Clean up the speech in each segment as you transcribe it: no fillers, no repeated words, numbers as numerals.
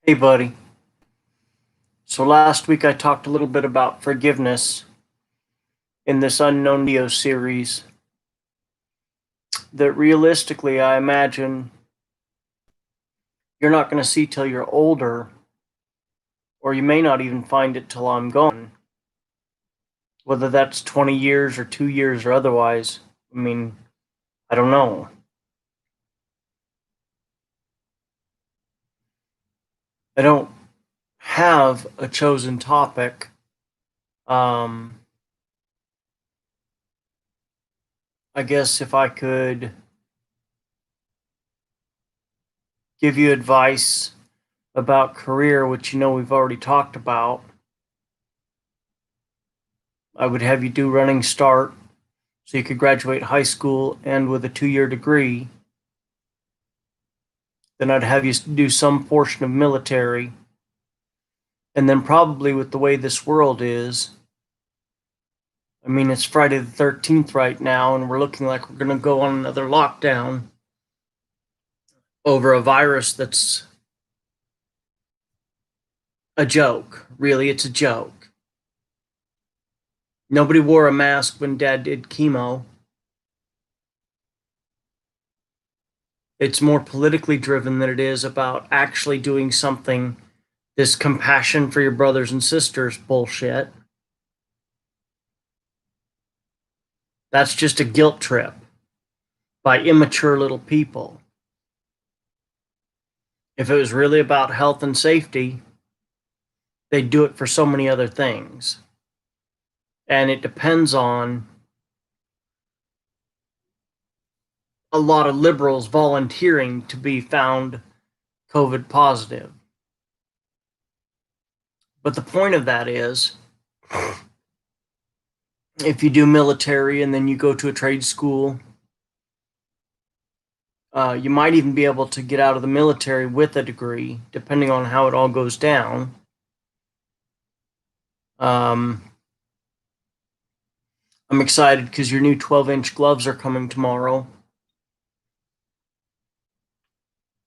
Hey, buddy. So last week I talked a little bit about forgiveness in this Unknown Neo series that realistically I imagine you're not going to see till you're older, or you may not even find it till I'm gone, whether that's 20 years or 2 years or otherwise. I mean, I don't know. I don't have a chosen topic. Um, I guess if I could give you advice about career, which we've already talked about, I would have you do running start so you could graduate high school and with a 2 year degree. Then I'd have you do some portion of military. And then, probably with the way this world is, I mean, it's Friday the 13th right now, and we're looking like we're going to go on another lockdown over a virus that's a joke. Really, it's a joke. Nobody wore a mask when Dad did chemo. It's more politically driven than it is about actually doing something. This compassion for your brothers and sisters bullshit. That's just a guilt trip by immature little people. If it was really about health and safety, they'd do it for so many other things. And it depends on a lot of liberals volunteering to be found COVID positive. But the point of that is, if you do military and then you go to a trade school, you might even be able to get out of the military with a degree, depending on how it all goes down. I'm excited because your new 12-inch gloves are coming tomorrow.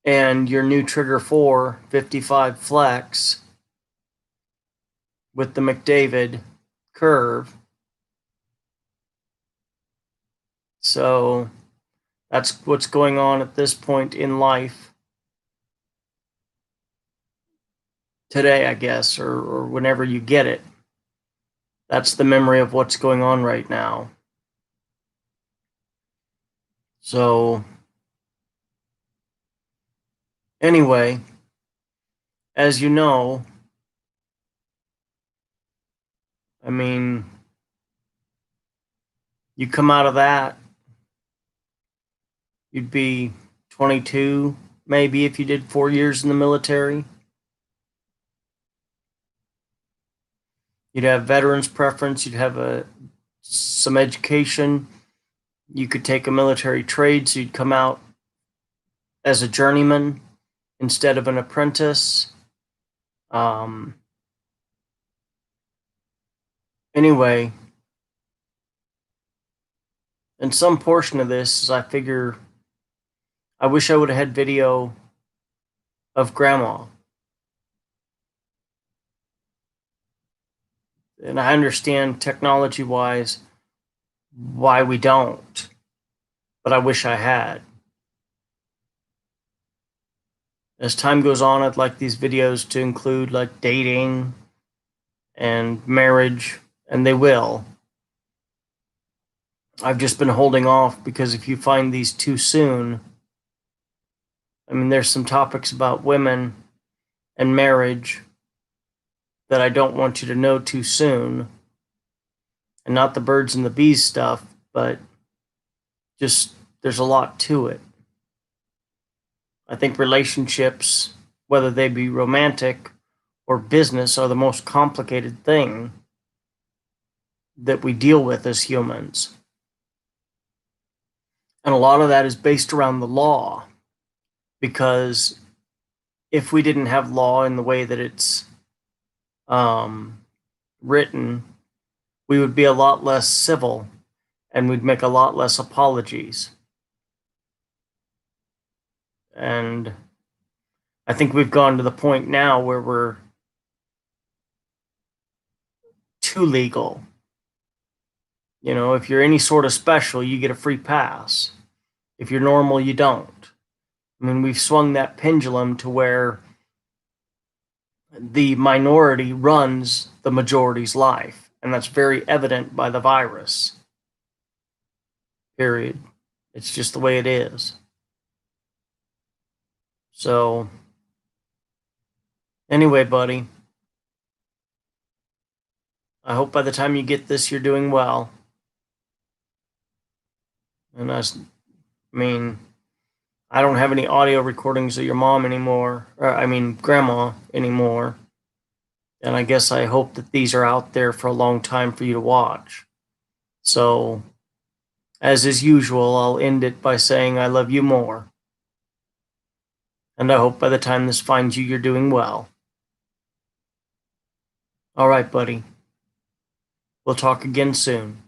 And your new Trigger 4 55 Flex with the McDavid curve. So that's what's going on at this point in life today, I guess, or whenever you get it. That's the memory of what's going on right now. So, anyway, as you know, I mean, you come out of that, you'd be 22, maybe, if you did 4 years in the military. You'd have veterans preference, you'd have some education. You could take a military trade, so you'd come out as a journeyman instead of an apprentice. Anyway, and some portion of this is I figure I wish I would have had video of grandma. And I understand technology wise why we don't, but I wish I had. As time goes on, I'd like these videos to include like dating and marriage, and they will. I've just been holding off because if you find these too soon, I mean, there's some topics about women and marriage that I don't want you to know too soon. And not the birds and the bees stuff, but just there's a lot to it. I think relationships, whether they be romantic or business, are the most complicated thing that we deal with as humans. And a lot of that is based around the law, because if we didn't have law in the way that it's written, we would be a lot less civil and we'd make a lot less apologies. And I think we've gone to the point now where we're too legal. You know, if you're any sort of special, you get a free pass. If you're normal, you don't. I mean, we've swung that pendulum to where the minority runs the majority's life, and that's very evident by the virus. Period. It's just the way it is. So, anyway, buddy, I hope by the time you get this, you're doing well. And I mean, I don't have any audio recordings of your mom anymore, grandma anymore. And I guess I hope that these are out there for a long time for you to watch. So, as is usual, I'll end it by saying I love you more. And I hope by the time this finds you, you're doing well. All right, buddy. We'll talk again soon.